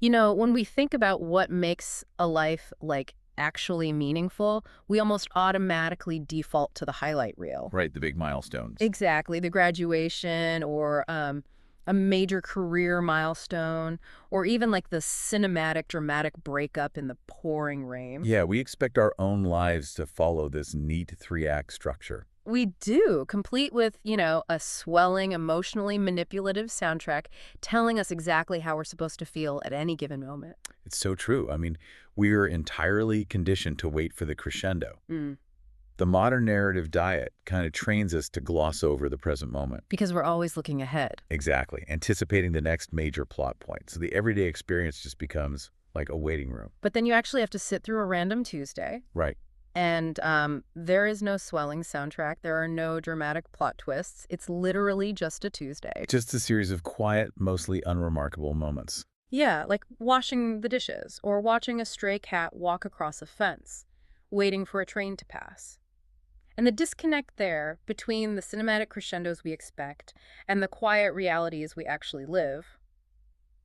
You know, when we think about what makes a life, like, actually meaningful, we almost automatically default to the highlight reel. Right, the big milestones. Exactly, the graduation or a major career milestone, or even like the cinematic, dramatic breakup in the pouring rain. Yeah, we expect our own lives to follow this neat three-act structure. We do, complete with, a swelling, emotionally manipulative soundtrack telling us exactly how we're supposed to feel at any given moment. It's so true. I mean, we're entirely conditioned to wait for the crescendo. Mm. The modern narrative diet kind of trains us to gloss over the present moment. Because we're always looking ahead. Exactly, anticipating the next major plot point. So the everyday experience just becomes like a waiting room. But then you actually have to sit through a random Tuesday, Right. and there is no swelling soundtrack. There are no dramatic plot twists. It's literally just a Tuesday. Just a series of quiet, mostly unremarkable moments. Yeah, like washing the dishes or watching a stray cat walk across a fence, waiting for a train to pass. And the disconnect there between the cinematic crescendos we expect and the quiet realities we actually live,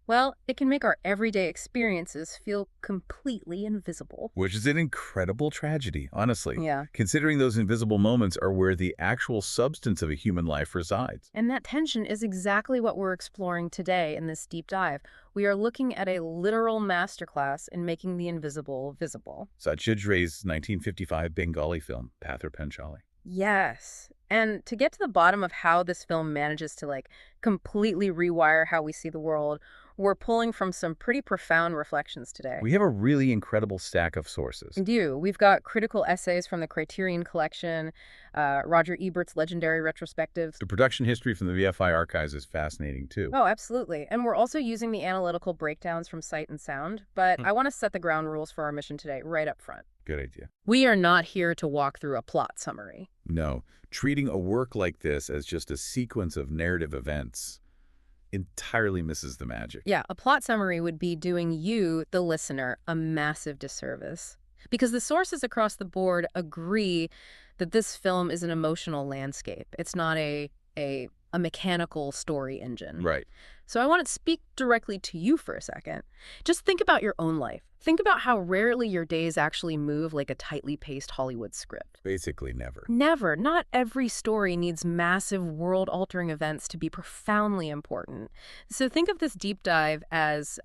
well, it can make our everyday experiences feel completely invisible. Which is an incredible tragedy, honestly, Yeah. considering those invisible moments are where the actual substance of a human life resides. And that tension is exactly what we're exploring today in this deep dive. We are looking at a literal masterclass in making the invisible visible. Satyajit Ray's 1955 Bengali film, Pather Panchali. Yes. And to get to the bottom of how this film manages to completely rewire how we see the world, we're pulling from some pretty profound reflections today. We have a really incredible stack of sources. We do. We've got critical essays from the Criterion Collection, Roger Ebert's legendary retrospectives. The production history from the VFI archives is fascinating, too. Oh, absolutely. And we're also using the analytical breakdowns from Sight and Sound, but I want to set the ground rules for our mission today right up front. Good idea. We are not here to walk through a plot summary. No, treating a work like this as just a sequence of narrative events entirely misses the magic. Yeah, a plot summary would be doing you, the listener, a massive disservice. Because the sources across the board agree that this film is an emotional landscape. It's not a mechanical story engine. Right. So I want to speak directly to you for a second. Just think about your own life. Think about how rarely your days actually move like a tightly paced Hollywood script. Basically never. Never. Not every story needs massive world-altering events to be profoundly important. So think of this deep dive as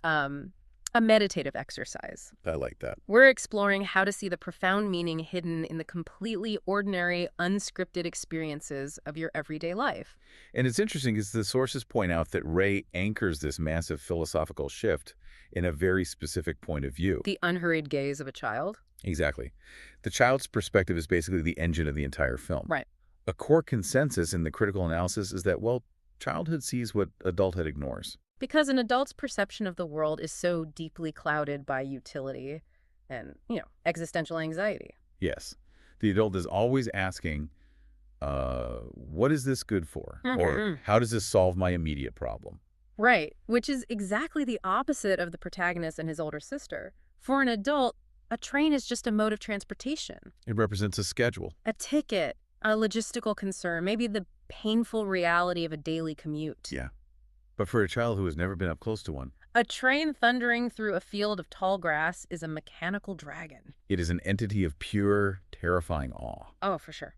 a meditative exercise. I like that. We're exploring how to see the profound meaning hidden in the completely ordinary, unscripted experiences of your everyday life. And it's interesting because the sources point out that Ray anchors this massive philosophical shift in a very specific point of view. The unhurried gaze of a child. Exactly. The child's perspective is basically the engine of the entire film. Right. A core consensus in the critical analysis is that, well, childhood sees what adulthood ignores. Because an adult's perception of the world is so deeply clouded by utility and, existential anxiety. Yes. The adult is always asking, what is this good for? Or how does this solve my immediate problem? Right, which is exactly the opposite of the protagonist and his older sister. For an adult, a train is just a mode of transportation. It represents a schedule. A ticket, a logistical concern, maybe the painful reality of a daily commute. Yeah. But for a child who has never been up close to one, A train thundering through a field of tall grass is a mechanical dragon. it is an entity of pure, terrifying awe. Oh, for sure.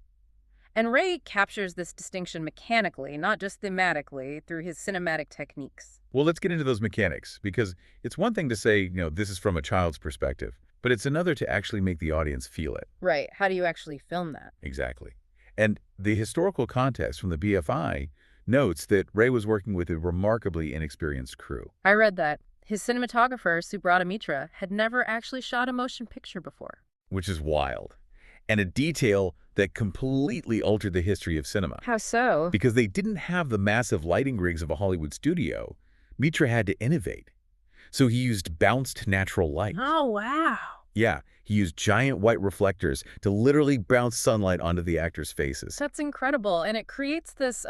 And Ray captures this distinction mechanically, not just thematically, through his cinematic techniques. Well, let's get into those mechanics, because it's one thing to say, this is from a child's perspective, but it's another to actually make the audience feel it. Right. How do you actually film that? Exactly. And the historical context from the BFI notes that Ray was working with a remarkably inexperienced crew. I read that. His cinematographer, Subrata Mitra, had never actually shot a motion picture before. Which is wild. And a detail that completely altered the history of cinema. How so? Because they didn't have the massive lighting rigs of a Hollywood studio, Mitra had to innovate. So he used bounced natural light. Oh, wow. Yeah, he used giant white reflectors to literally bounce sunlight onto the actors' faces. That's incredible. And it creates this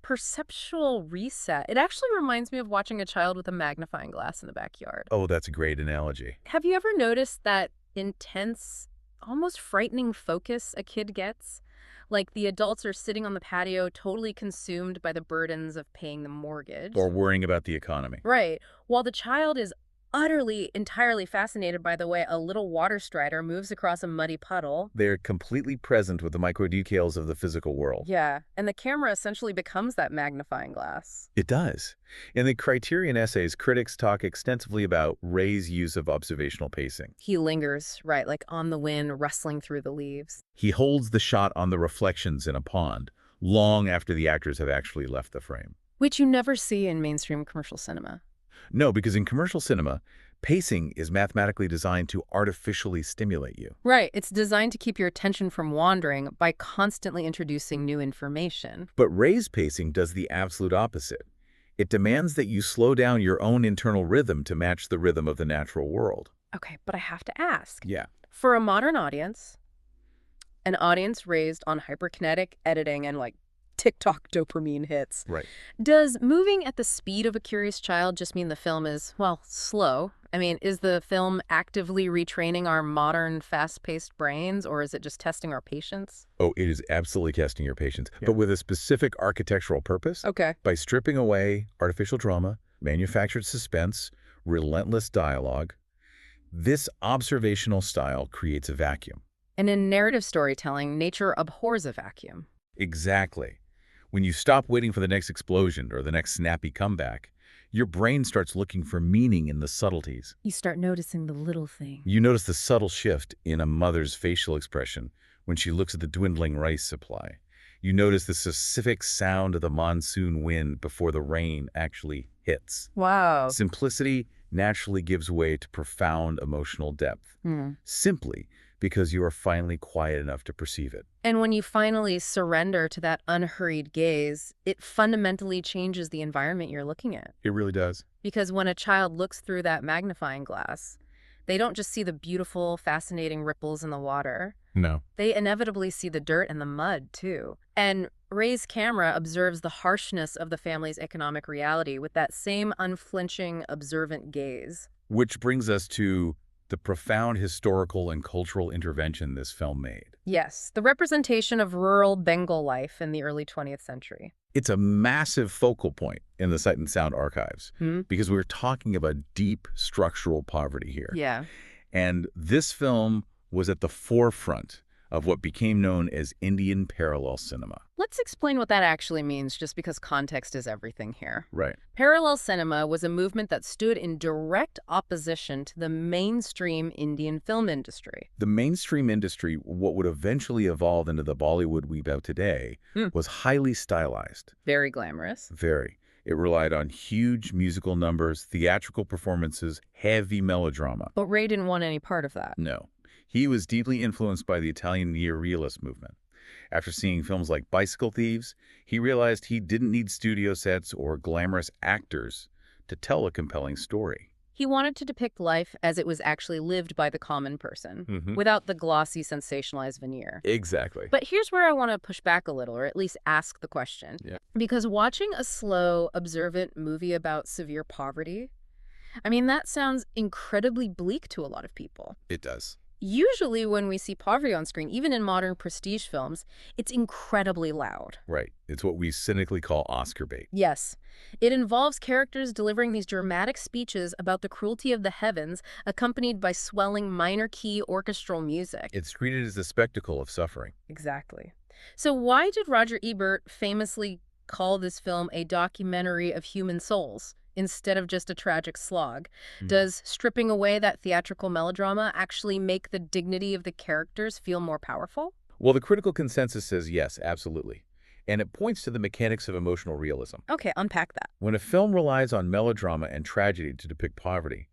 perceptual reset. It actually reminds me of watching a child with a magnifying glass in the backyard. Oh, that's a great analogy. Have you ever noticed that intense, almost frightening focus a kid gets? Like the adults are sitting on the patio, totally consumed by the burdens of paying the mortgage. Or worrying about the economy. Right. While the child is utterly, entirely fascinated by the way a little water strider moves across a muddy puddle. They're completely present with the micro details of the physical world. Yeah, and the camera essentially becomes that magnifying glass. It does. In the Criterion essays, critics talk extensively about Ray's use of observational pacing. He lingers, right, like on the wind, rustling through the leaves. He holds the shot on the reflections in a pond, long after the actors have actually left the frame. Which you never see in mainstream commercial cinema. No, because in commercial cinema, pacing is mathematically designed to artificially stimulate you. Right, it's designed to keep your attention from wandering by constantly introducing new information. But Ray's pacing does the absolute opposite. It demands that you slow down your own internal rhythm to match the rhythm of the natural world. Okay, but I have to ask. Yeah. For a modern audience, an audience raised on hyperkinetic editing and like TikTok dopamine hits, Right. does moving at the speed of a curious child just mean the film is, well, slow? I mean, is the film actively retraining our modern, fast-paced brains, or is it just testing our patience? Oh, it is absolutely testing your patience, Yeah. but with a specific architectural purpose. Okay. By stripping away artificial drama, manufactured suspense, relentless dialogue, this observational style creates a vacuum. And in narrative storytelling, nature abhors a vacuum. Exactly. When you stop waiting for the next explosion or the next snappy comeback, your brain starts looking for meaning in the subtleties. You start noticing the little thing. You notice the subtle shift in a mother's facial expression when she looks at the dwindling rice supply. You notice the specific sound of the monsoon wind before the rain actually hits. Wow. Simplicity naturally gives way to profound emotional depth, simply because you are finally quiet enough to perceive it. And when you finally surrender to that unhurried gaze, it fundamentally changes the environment you're looking at. It really does. Because when a child looks through that magnifying glass, they don't just see the beautiful, fascinating ripples in the water. No. They inevitably see the dirt and the mud, too. And Ray's camera observes the harshness of the family's economic reality with that same unflinching, observant gaze. Which brings us to the profound historical and cultural intervention this film made. Yes, the representation of rural Bengal life in the early 20th century. It's a massive focal point in the Sight and Sound archives because we're talking about deep structural poverty here. Yeah. And this film was at the forefront of what became known as Indian parallel cinema. Let's explain what that actually means, just because context is everything here. Right. Parallel cinema was a movement that stood in direct opposition to the mainstream Indian film industry. The mainstream industry, what would eventually evolve into the Bollywood we know today, was highly stylized. Very glamorous. Very. It relied on huge musical numbers, theatrical performances, heavy melodrama. But Ray didn't want any part of that. No. He was deeply influenced by the Italian neorealist movement. After seeing films like Bicycle Thieves, he realized he didn't need studio sets or glamorous actors to tell a compelling story. He wanted to depict life as it was actually lived by the common person, without the glossy, sensationalized veneer. Exactly. But here's where I want to push back a little, or at least ask the question. Yeah. Because watching a slow, observant movie about severe poverty, I mean, that sounds incredibly bleak to a lot of people. It does. Usually when we see poverty on screen, even in modern prestige films, it's incredibly loud. Right. It's what we cynically call Oscar bait. Yes. It involves characters delivering these dramatic speeches about the cruelty of the heavens, accompanied by swelling minor-key orchestral music. It's treated as a spectacle of suffering. Exactly. So why did Roger Ebert famously call this film a documentary of human souls instead of just a tragic slog? Does stripping away that theatrical melodrama actually make the dignity of the characters feel more powerful? Well, the critical consensus says yes, absolutely. And it points to the mechanics of emotional realism. Okay, unpack that. When a film relies on melodrama and tragedy to depict poverty,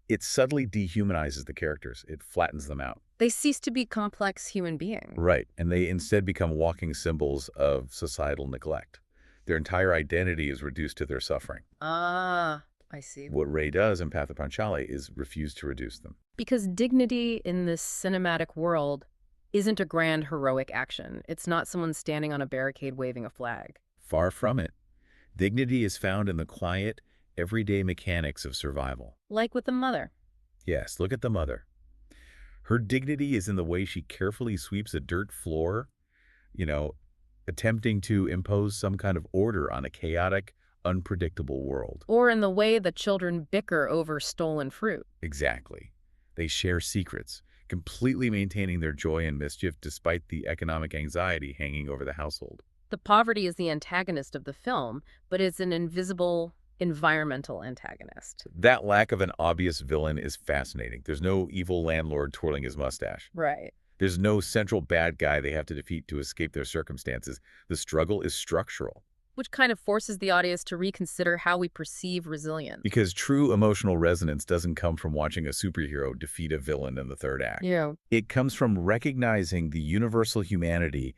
it subtly dehumanizes the characters. It flattens them out. They cease to be complex human beings. Right, and they instead become walking symbols of societal neglect. Their entire identity is reduced to their suffering. Ah, I see. What Ray does in Path of Panchali is refuse to reduce them. Because dignity in this cinematic world isn't a grand heroic action. It's not someone standing on a barricade waving a flag. Far from it. Dignity is found in the quiet, everyday mechanics of survival. Like with the mother. Yes, look at the mother. Her dignity is in the way she carefully sweeps a dirt floor, you know, attempting to impose some kind of order on a chaotic, unpredictable world. Or in the way the children bicker over stolen fruit. Exactly. They share secrets, completely maintaining their joy and mischief despite the economic anxiety hanging over the household. The poverty is the antagonist of the film, but it's an invisible environmental antagonist. That lack of an obvious villain is fascinating. There's no evil landlord twirling his mustache. Right. There's no central bad guy they have to defeat to escape their circumstances. The struggle is structural. Which kind of forces the audience to reconsider how we perceive resilience. Because true emotional resonance doesn't come from watching a superhero defeat a villain in the third act. Yeah. It comes from recognizing the universal humanity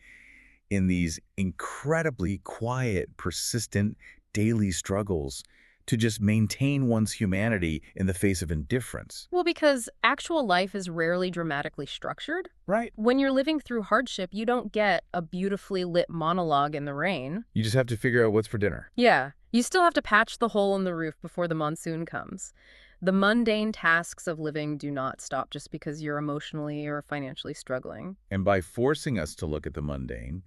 in these incredibly quiet, persistent, daily struggles to just maintain one's humanity in the face of indifference. Well, because actual life is rarely dramatically structured. Right. When you're living through hardship, you don't get a beautifully lit monologue in the rain. You just have to figure out what's for dinner. Yeah, you still have to patch the hole in the roof before the monsoon comes. The mundane tasks of living do not stop just because you're emotionally or financially struggling. And by forcing us to look at the mundane,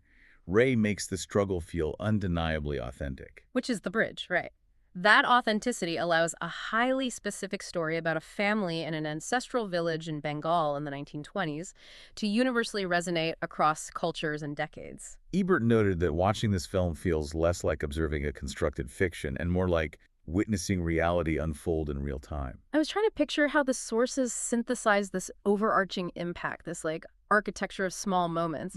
Ray makes the struggle feel undeniably authentic. Which is the bridge, right? That authenticity allows a highly specific story about a family in an ancestral village in Bengal in the 1920s to universally resonate across cultures and decades. Ebert noted that watching this film feels less like observing a constructed fiction and more like witnessing reality unfold in real time. I was trying to picture how the sources synthesize this overarching impact, this architecture of small moments.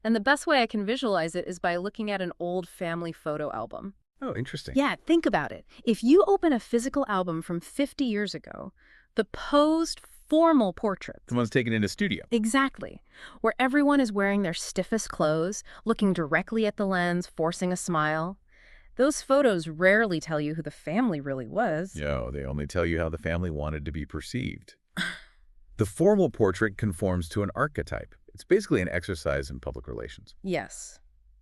And the best way I can visualize it is by looking at an old family photo album. Oh, interesting. Yeah, think about it. If you open a physical album from 50 years ago, the posed, formal portraits. The one's taken in a studio. Exactly. Where everyone is wearing their stiffest clothes, looking directly at the lens, forcing a smile. Those photos rarely tell you who the family really was. No, they only tell you how the family wanted to be perceived. The formal portrait conforms to an archetype. It's basically an exercise in public relations. Yes.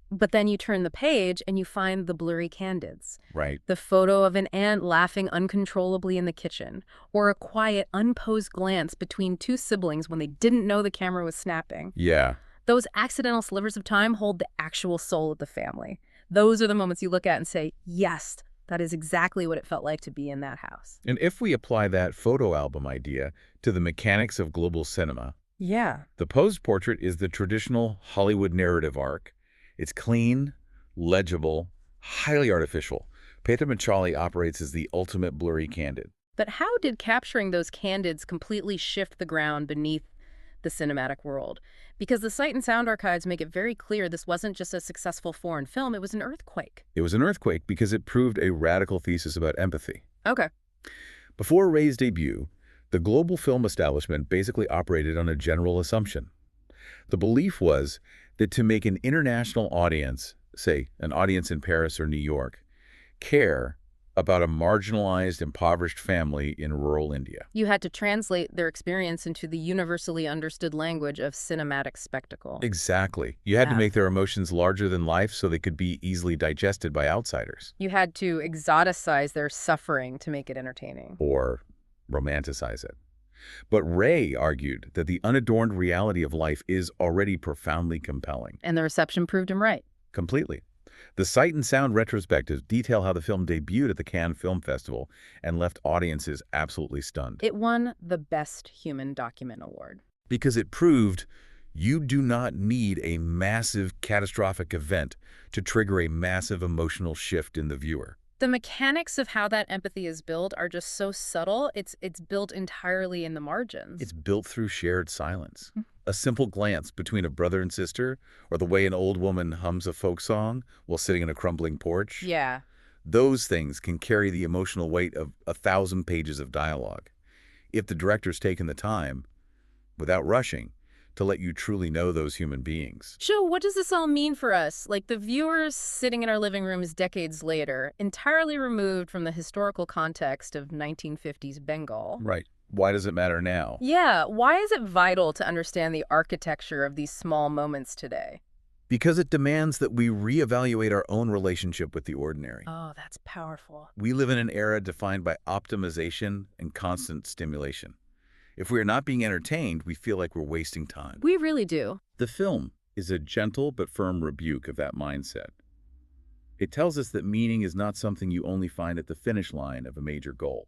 But then you turn the page and you find the blurry candids. Right. The photo of an aunt laughing uncontrollably in the kitchen, or a quiet, unposed glance between two siblings when they didn't know the camera was snapping. Yeah. Those accidental slivers of time hold the actual soul of the family. Those are the moments you look at and say, yes, that is exactly what it felt like to be in that house. And if we apply that photo album idea to the mechanics of global cinema, Yeah. the posed portrait is the traditional Hollywood narrative arc. It's clean, legible, highly artificial. Panchali operates as the ultimate blurry candid. But how did capturing those candids completely shift the ground beneath the cinematic world? Because the Sight and Sound archives make it very clear this wasn't just a successful foreign film, it was an earthquake. It was an earthquake because it proved a radical thesis about empathy. Okay. Before Ray's debut, the global film establishment basically operated on a general assumption. The belief was that to make an international audience, say an audience in Paris or New York, care about a marginalized, impoverished family in rural India. You had to translate their experience into the universally understood language of cinematic spectacle. Exactly. You had to Yeah. make their emotions larger than life so they could be easily digested by outsiders. You had to exoticize their suffering to make it entertaining. Or romanticize it. But Ray argued that the unadorned reality of life is already profoundly compelling. And the reception proved him right. Completely. The Sight and Sound retrospectives detail how the film debuted at the Cannes Film Festival and left audiences absolutely stunned. It won the Best Human Document Award. Because it proved you do not need a massive catastrophic event to trigger a massive emotional shift in the viewer. The mechanics of how that empathy is built are just so subtle, it's built entirely in the margins. It's built through shared silence. A simple glance between a brother and sister, or the way an old woman hums a folk song while sitting in a crumbling porch. Yeah. Those things can carry the emotional weight of 1,000 pages of dialogue. If the director's taken the time, without rushing, to let you truly know those human beings. So what does this all mean for us? Like the viewers sitting in our living rooms decades later, entirely removed from the historical context of 1950s Bengal. Right. Why does it matter now? Yeah, why is it vital to understand the architecture of these small moments today? Because it demands that we reevaluate our own relationship with the ordinary. Oh, that's powerful. We live in an era defined by optimization and constant stimulation. If we are not being entertained, we feel like we're wasting time. We really do. The film, is a gentle but firm rebuke of that mindset. It tells us that meaning is not something you only find at the finish line of a major goal.